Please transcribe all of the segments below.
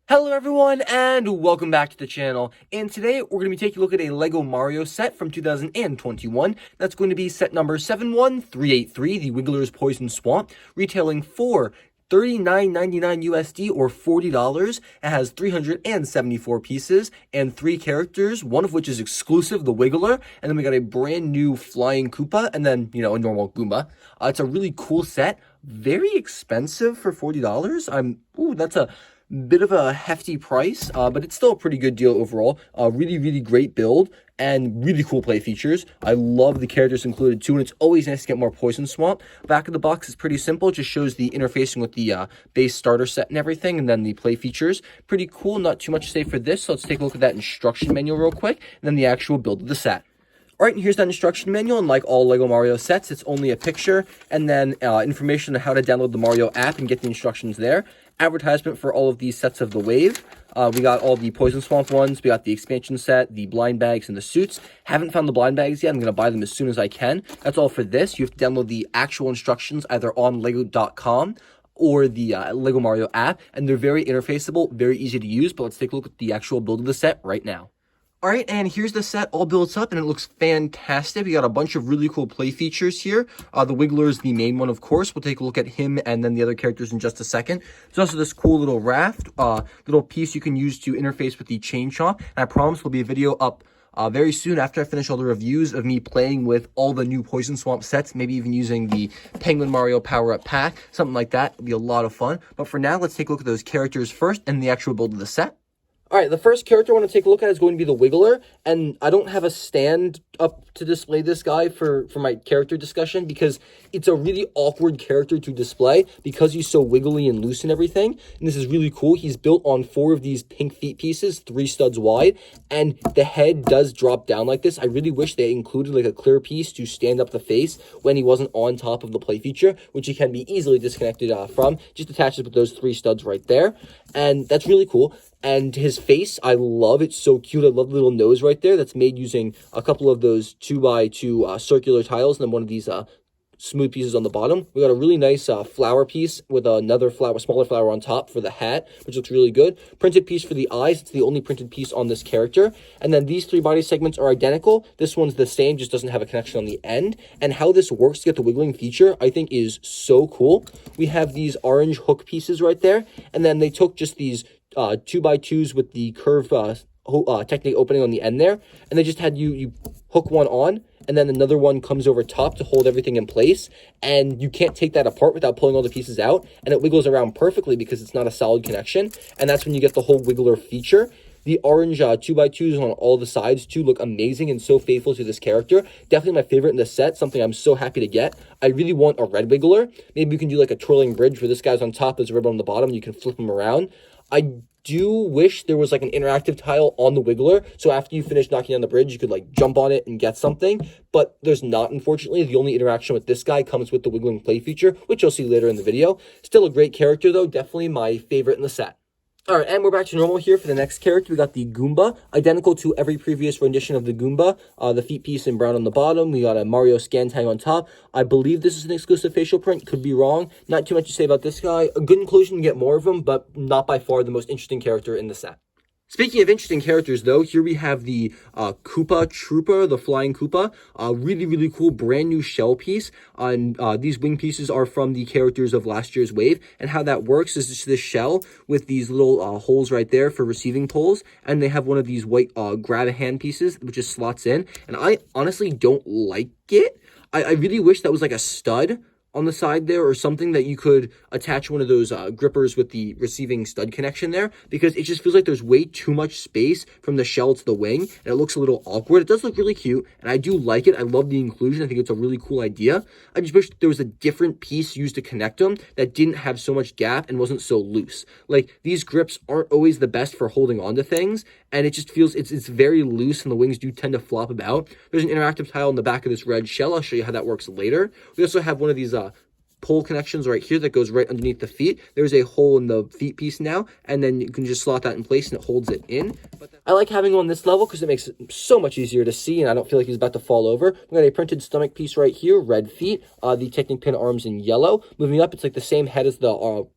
Hello everyone and welcome back to the channel, and today we're going to be taking a look at a LEGO Mario set from 2021. That's going to be set number 71383, the Wiggler's Poison Swamp, retailing for $39.99 USD or $40. It has 374 pieces and 3 characters, one of which is exclusive, the Wiggler, and then we got a brand new flying Koopa, and then, a normal Goomba. It's a really cool set, very expensive for $40. That's a bit of a hefty price, but it's still a pretty good deal overall. Really great build and really cool play features. I love the characters included too, and it's always nice to get more Poison Swamp. Back of the box is pretty simple. It just shows the interfacing with the base starter set and everything, and then the play features. Pretty cool, not too much to say for this, so let's take a look at that instruction manual real quick, and then the actual build of the set. Alright, and here's that instruction manual, and like all LEGO Mario sets, it's only a picture, and then information on how to download the Mario app and get the instructions there. Advertisement for all of these sets of the Wave. We got all the Poison Swamp ones, we got the expansion set, the blind bags, and the suits. Haven't found the blind bags yet, I'm going to buy them as soon as I can. That's all for this. You have to download the actual instructions either on lego.com or the LEGO Mario app, and they're very interfaceable, very easy to use, but let's take a look at the actual build of the set right now. Alright, and here's the set all built up, and it looks fantastic. We got a bunch of really cool play features here. The Wiggler is the main one, of course. We'll take a look at him and then the other characters in just a second. There's also this cool little raft, little piece you can use to interface with the Chain Chomp. And I promise there'll be a video up very soon after I finish all the reviews of me playing with all the new Poison Swamp sets, maybe even using the Penguin Mario Power-Up Pack, something like that. It'll be a lot of fun. But for now, let's take a look at those characters first and the actual build of the set. Alright, the first character I want to take a look at is going to be the Wiggler, and I don't have a stand up to display this guy for my character discussion because it's a really awkward character to display because he's so wiggly and loose and everything, and this is really cool. He's built on 4 of these pink feet pieces, 3 studs wide, and the head does drop down like this. I really wish they included like a clear piece to stand up the face when he wasn't on top of the play feature, which he can be easily disconnected from. Just attaches with those 3 studs right there, and that's really cool. And his face, I love. It's so cute. I love the little nose right there that's made using a couple of those 2x2 circular tiles and then one of these smooth pieces on the bottom. We got a really nice flower piece with another flower, smaller flower on top for the hat, which looks really good. Printed piece for the eyes. It's the only printed piece on this character. And then these 3 body segments are identical. This one's the same, just doesn't have a connection on the end. And how this works to get the wiggling feature, I think is so cool. We have these orange hook pieces right there. And then they took just these 2x2s with the curve technique opening on the end there, and they just had you hook one on, and then another one comes over top to hold everything in place, and you can't take that apart without pulling all the pieces out, and it wiggles around perfectly because it's not a solid connection, and that's when you get the whole Wiggler feature. The orange 2x2s on all the sides, too, look amazing and so faithful to this character. Definitely my favorite in the set, something I'm so happy to get. I really want a red Wiggler. Maybe you can do like a twirling bridge where this guy's on top, there's a ribbon on the bottom, and you can flip him around. I do wish there was like an interactive tile on the Wiggler, so after you finish knocking down the bridge, you could like jump on it and get something, but there's not, unfortunately. The only interaction with this guy comes with the wiggling play feature, which you'll see later in the video. Still a great character though, definitely my favorite in the set. Alright, and we're back to normal here for the next character. We got the Goomba, identical to every previous rendition of the Goomba. The feet piece in brown on the bottom. We got a Mario scan tag on top. I believe this is an exclusive facial print. Could be wrong. Not too much to say about this guy. A good inclusion to get more of them, but not by far the most interesting character in the set. Speaking of interesting characters, though, here we have the Koopa Trooper, the flying Koopa. Really cool brand new shell piece. And these wing pieces are from the characters of last year's Wave. And how that works is just this shell with these little holes right there for receiving poles. And they have one of these white grab-a-hand pieces, which just slots in. And I honestly don't like it. I really wish that was like a stud on the side there, or something that you could attach one of those grippers with the receiving stud connection there, because it just feels like there's way too much space from the shell to the wing, and it looks a little awkward. It does look really cute, and I do like it. I love the inclusion. I think it's a really cool idea. I just wish there was a different piece used to connect them that didn't have so much gap and wasn't so loose. Like, these grips aren't always the best for holding on to things, and it just feels it's very loose, and the wings do tend to flop about. There's an interactive tile in the back of this red shell. I'll show you how that works later. We also have one of these pole connections right here that goes right underneath the feet. There's a hole in the feet piece now, and then you can just slot that in place and it holds it in. I like having him on this level because it makes it so much easier to see, and I don't feel like he's about to fall over. We got a printed stomach piece right here, red feet, the Technic pin arms in yellow. Moving up, it's like the same head as the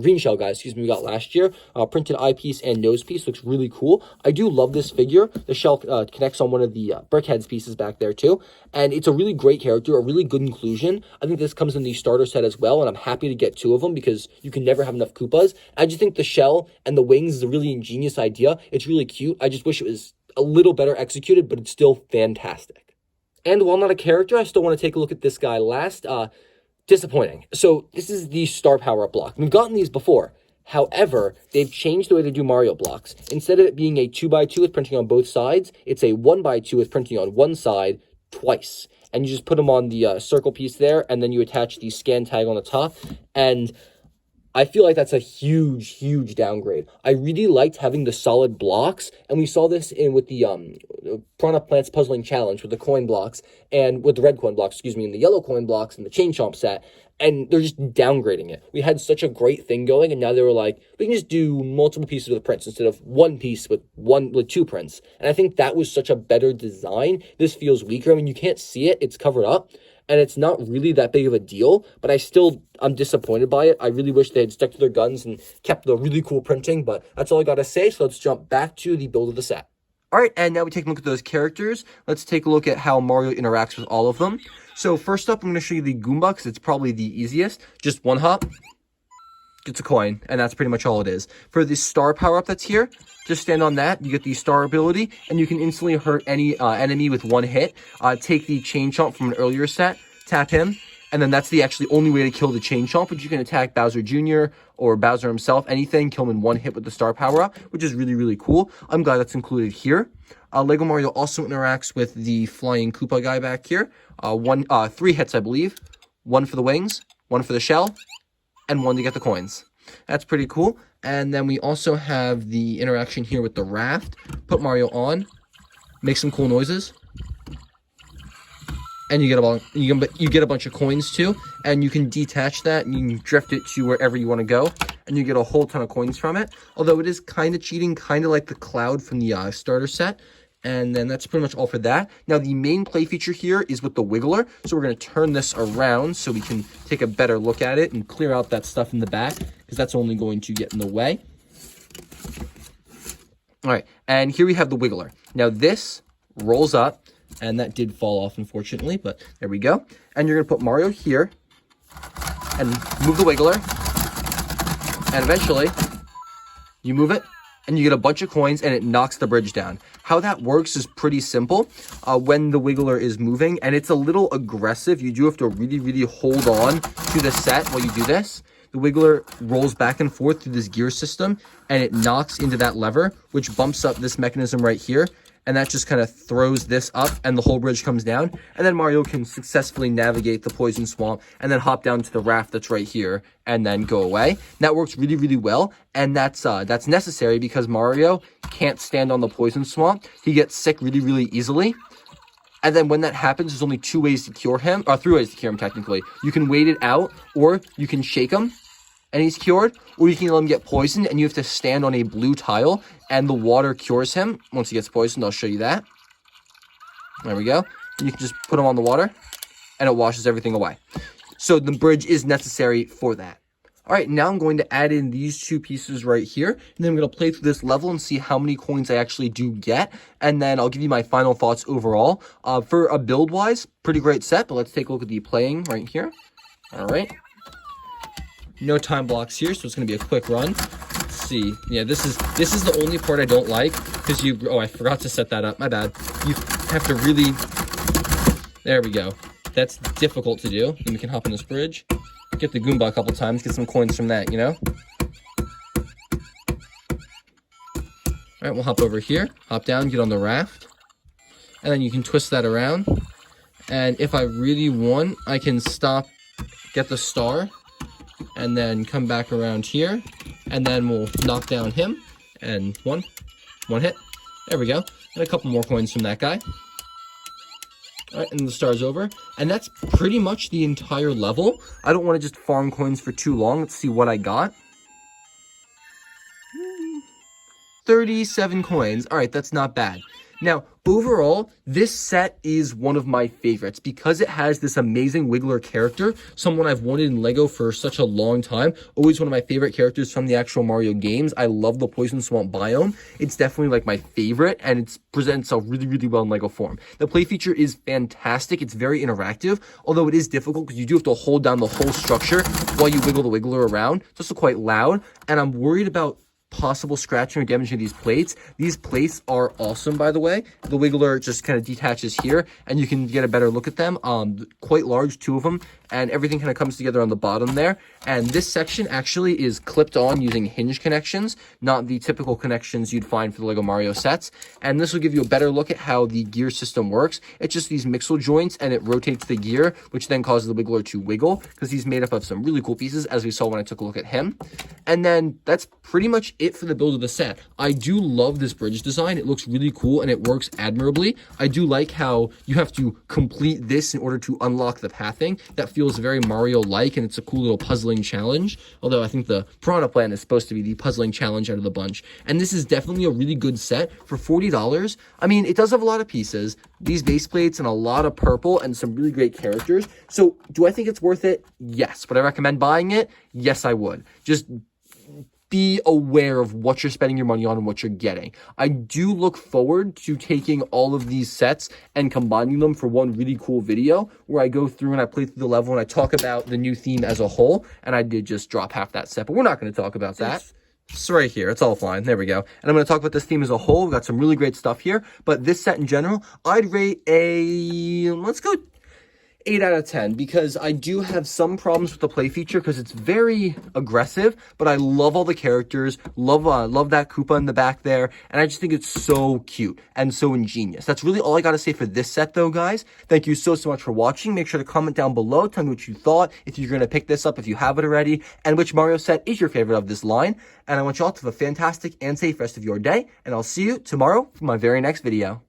green shell guy, we got last year. Printed eye piece and nose piece, looks really cool. I do love this figure. The shell connects on one of the Brickheads pieces back there too, and it's a really great character, a really good inclusion. I think this comes in the starter set as well, and I'm happy to get 2 of them because you can never have enough Koopas. I just think the shell and the wings is a really ingenious idea. It's really cute. I just wish it was a little better executed, but it's still fantastic. And while not a character, I still want to take a look at this guy last. Disappointing. So this is the star power-up block. We've gotten these before. However, they've changed the way they do Mario blocks. Instead of it being a 2x2 with printing on both sides, it's a 1x2 with printing on one side twice. And you just put them on the circle piece there, and then you attach the scan tag on the top. And I feel like that's a huge downgrade. I really liked having the solid blocks, and we saw this with the Piranha Plants Puzzling Challenge with the coin blocks, and with the red coin blocks, and the yellow coin blocks, and the Chain Chomp set, and they're just downgrading it. We had such a great thing going, and now they were like, we can just do multiple pieces with prints instead of one piece with 2 prints. And I think that was such a better design. This feels weaker. I mean, you can't see it. It's covered up. And it's not really that big of a deal, but I'm disappointed by it. I really wish they had stuck to their guns and kept the really cool printing, but that's all I gotta say, so let's jump back to the build of the set. All right, and now we take a look at those characters. Let's take a look at how Mario interacts with all of them. So first up, I'm gonna show you the Goomba, because it's probably the easiest. Just one hop, gets a coin, and that's pretty much all it is. For the star power-up that's here, just stand on that, you get the star ability, and you can instantly hurt any enemy with 1 hit. Take the Chain Chomp from an earlier set, tap him, and then that's the actually only way to kill the Chain Chomp, but you can attack Bowser Jr. or Bowser himself, anything, kill him in 1 hit with the star power-up, which is really cool. I'm glad that's included here. Lego Mario also interacts with the flying Koopa guy back here. 3 hits, I believe. 1 for the wings, 1 for the shell, and 1 to get the coins. That's pretty cool. And then we also have the interaction here with the raft. Put Mario on, make some cool noises, and you get a bunch of coins too. And you can detach that and you can drift it to wherever you want to go, and you get a whole ton of coins from it. Although it is kind of cheating, kind of like the cloud from the starter set. And then that's pretty much all for that. Now, the main play feature here is with the Wiggler. So we're going to turn this around so we can take a better look at it and clear out that stuff in the back, because that's only going to get in the way. All right, and here we have the Wiggler. Now, this rolls up, and that did fall off, unfortunately, but there we go. And you're going to put Mario here and move the Wiggler. And eventually, you move it, and you get a bunch of coins, and it knocks the bridge down. How that works is pretty simple when the Wiggler is moving, and it's a little aggressive. You do have to really hold on to the set while you do this. The Wiggler rolls back and forth through this gear system, and it knocks into that lever, which bumps up this mechanism right here, and that just kind of throws this up, and the whole bridge comes down, and then Mario can successfully navigate the poison swamp, and then hop down to the raft that's right here, and then go away. And that works really well, and that's necessary because Mario can't stand on the poison swamp. He gets sick really easily. And then when that happens, there's only 2 ways to cure him, or 3 ways to cure him, technically. You can wait it out, or you can shake him, and he's cured, or you can let him get poisoned, and you have to stand on a blue tile, and the water cures him. Once he gets poisoned, I'll show you that. There we go. And you can just put him on the water, and it washes everything away. So the bridge is necessary for that. All right, now I'm going to add in these 2 pieces right here, and then I'm going to play through this level and see how many coins I actually do get, and then I'll give you my final thoughts overall. For a build-wise, pretty great set, but let's take a look at the playing right here. All right. No time blocks here, so it's going to be a quick run. Let's see. Yeah, this is the only part I don't like, because I forgot to set that up. My bad. You have to really... There we go. That's difficult to do. Then we can hop on this bridge. Get the Goomba a couple times, get some coins from that, you know? All right, we'll hop over here, hop down, get on the raft, and then you can twist that around. And if I really want, I can stop, get the star, and then come back around here, and then we'll knock down him, and one hit. There we go. And a couple more coins from that guy. All right, and the star's over. And that's pretty much the entire level. I don't want to just farm coins for too long. Let's see what I got. 37 coins. All right, that's not bad. Now, overall, this set is one of my favorites because it has this amazing Wiggler character, someone I've wanted in LEGO for such a long time. Always one of my favorite characters from the actual Mario games. I love the Poison Swamp biome. It's definitely like my favorite, and it presents itself really, really well in LEGO form. The play feature is fantastic. It's very interactive, although it is difficult because you do have to hold down the whole structure while you wiggle the Wiggler around. It's also quite loud, and I'm worried about possible scratching or damaging these plates. These plates are awesome, by the way. The Wiggler just kind of detaches here, and you can get a better look at them. Quite large, 2 of them, and everything kind of comes together on the bottom there. And this section actually is clipped on using hinge connections, not the typical connections you'd find for the LEGO Mario sets. And this will give you a better look at how the gear system works. It's just these mixel joints, and it rotates the gear, which then causes the Wiggler to wiggle, because he's made up of some really cool pieces, as we saw when I took a look at him. And then that's pretty much it for the build of the set. I do love this bridge design. It looks really cool and it works admirably. I do like how you have to complete this in order to unlock the pathing. That feels very Mario-like, and it's a cool little puzzling challenge. Although I think the Piranha Plant is supposed to be the puzzling challenge out of the bunch. And this is definitely a really good set for $40. I mean, it does have a lot of pieces, these base plates and a lot of purple and some really great characters. So do I think it's worth it? Yes. Would I recommend buying it? Yes, I would. Just be aware of what you're spending your money on and what you're getting. I do look forward to taking all of these sets and combining them for one really cool video where I go through and I play through the level and I talk about the new theme as a whole. And I did just drop half that set, but we're not going to talk about that. It's right here. It's all fine. There we go. And I'm going to talk about this theme as a whole. We've got some really great stuff here, but this set in general, I'd rate a, let's go 8 out of 10, because I do have some problems with the play feature because it's very aggressive, but I love all the characters, love that Koopa in the back there, and I just think it's so cute and so ingenious. That's really all I got to say for this set though, guys. Thank you so much for watching. Make sure to comment down below, tell me what you thought, if you're going to pick this up, if you have it already, and which Mario set is your favorite of this line. And I want you all to have a fantastic and safe rest of your day, and I'll see you tomorrow for my very next video.